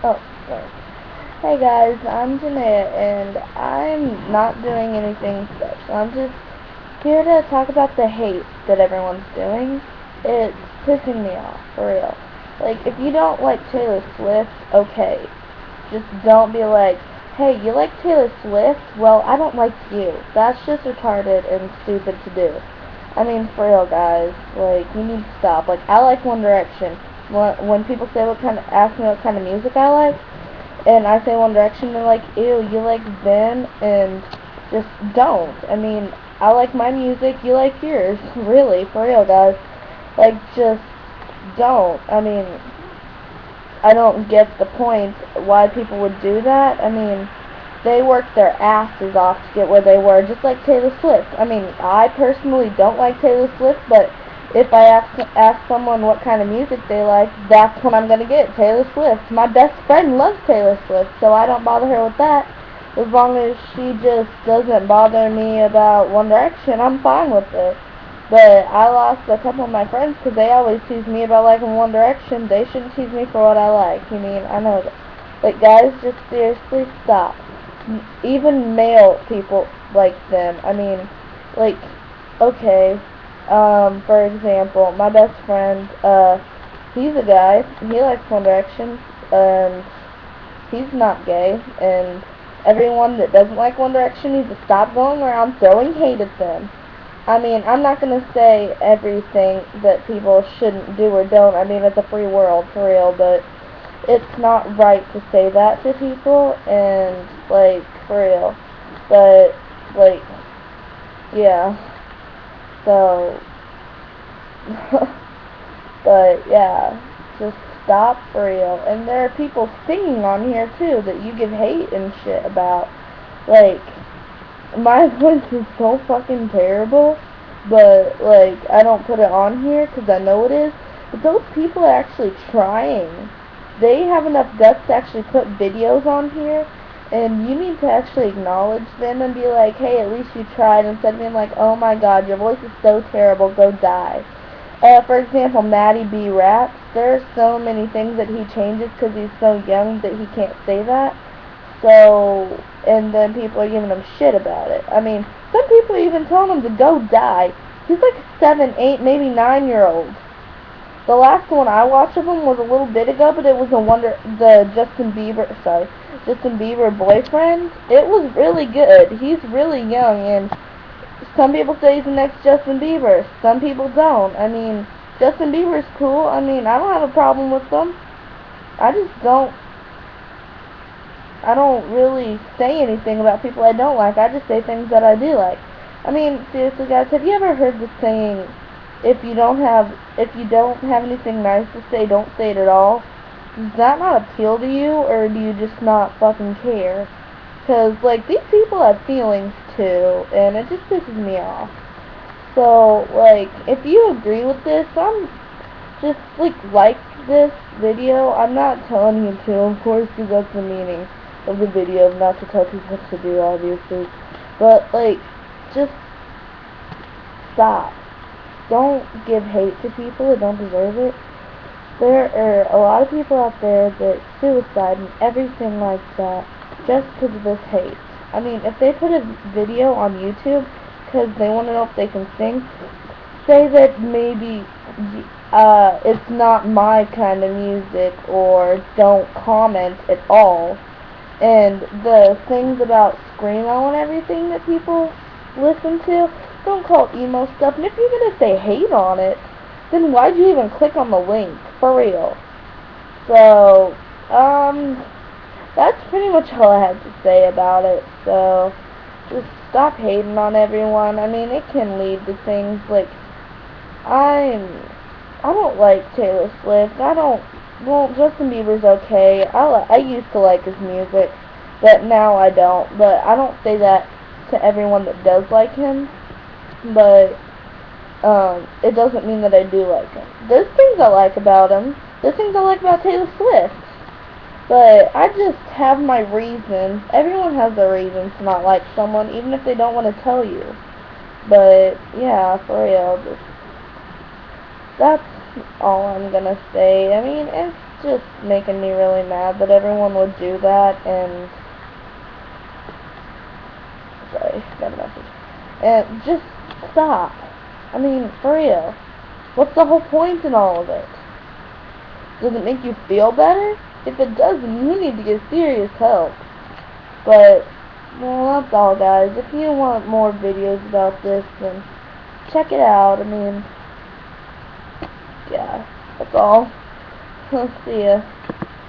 Oh, sorry. Hey guys, I'm Janaea, and I'm not doing anything special. I'm just here to talk about the hate that everyone's doing. It's pissing me off, for real. Like, if you don't like Taylor Swift, okay. Just don't be like, hey, you like Taylor Swift? Well, I don't like you. That's just retarded and stupid to do. I mean, for real, guys. Like, you need to stop. Like, I like One Direction. When people say ask me what kind of music I like, and I say One Direction, they're like, ew, you like them, and just don't. I mean, I like my music, you like yours. Really, for real, guys. Like, just don't. I mean, I don't get the point why people would do that. I mean, they worked their asses off to get where they were, just like Taylor Swift. I mean, I personally don't like Taylor Swift, but if I ask someone what kind of music they like, that's what I'm gonna get, Taylor Swift. My best friend loves Taylor Swift, so I don't bother her with that. As long as she just doesn't bother me about One Direction, I'm fine with it. But I lost a couple of my friends because they always tease me about liking One Direction. They shouldn't tease me for what I like. You mean, I know that. But guys, just seriously stop. Even male people like them. I mean, like, okay, for example, my best friend, he's a guy. He likes One Direction, and he's not gay. And everyone that doesn't like One Direction needs to stop going around throwing hate at them. I mean, I'm not going to say everything that people shouldn't do or don't. I mean, it's a free world, for real, but it's not right to say that to people, and, like, for real. But, like, yeah. So, but, yeah. Just stop, for real. And there are people singing on here, too, that you give hate and shit about. Like, my voice is so fucking terrible, but, like, I don't put it on here because I know it is. But those people are actually trying. They have enough guts to actually put videos on here, and you need to actually acknowledge them and be like, hey, at least you tried, instead of being like, oh my god, your voice is so terrible, go die. For example, Matty B raps. There are so many things that he changes because he's so young that he can't say that. So, and then people are giving him shit about it. I mean, some people are even telling him to go die. He's like a 7, 8, maybe 9-year-old. The last one I watched of him was a little bit ago, but it was the Justin Bieber boyfriend. It was really good. He's really young, and some people say he's the next Justin Bieber. Some people don't. I mean, Justin Bieber's cool. I mean, I don't have a problem with them. I just don't I don't really say anything about people I don't like. I just say things that I do like. I mean, seriously, guys, have you ever heard the saying, if you don't have anything nice to say, don't say it at all? Does that not appeal to you, or do you just not fucking care? Because, like, these people have feelings, too, and it just pisses me off. So, like, if you agree with this, I'm just, like this video. I'm not telling you to, of course, because that's the meaning of the video, not to tell people what to do, obviously. But, like, just stop. Don't give hate to people that don't deserve it. There are a lot of people out there that suicide and everything like that just because of this hate. I mean, if they put a video on YouTube because they want to know if they can sing, say that maybe it's not my kind of music, or don't comment at all. And the things about Screamo and everything that people listen to, don't call it emo stuff. And if you're gonna say hate on it, then why'd you even click on the link? For real. So, that's pretty much all I have to say about it. So, just stop hating on everyone. I mean, it can lead to things like, I'm, I don't like Taylor Swift. Well, Justin Bieber's okay. I used to like his music, but now I don't. But I don't say that to everyone that does like him. But, it doesn't mean that I do like him. There's things I like about him. There's things I like about Taylor Swift. But I just have my reasons. Everyone has their reasons to not like someone, even if they don't want to tell you. But, yeah, for real, that's all I'm gonna say. I mean, just making me really mad that everyone would do that, and sorry, got a message. And just stop. I mean, for real. What's the whole point in all of it? Does it make you feel better? If it doesn't, you need to get serious help. But, well, that's all, guys. If you want more videos about this, then check it out. I mean, yeah, that's all. See ya.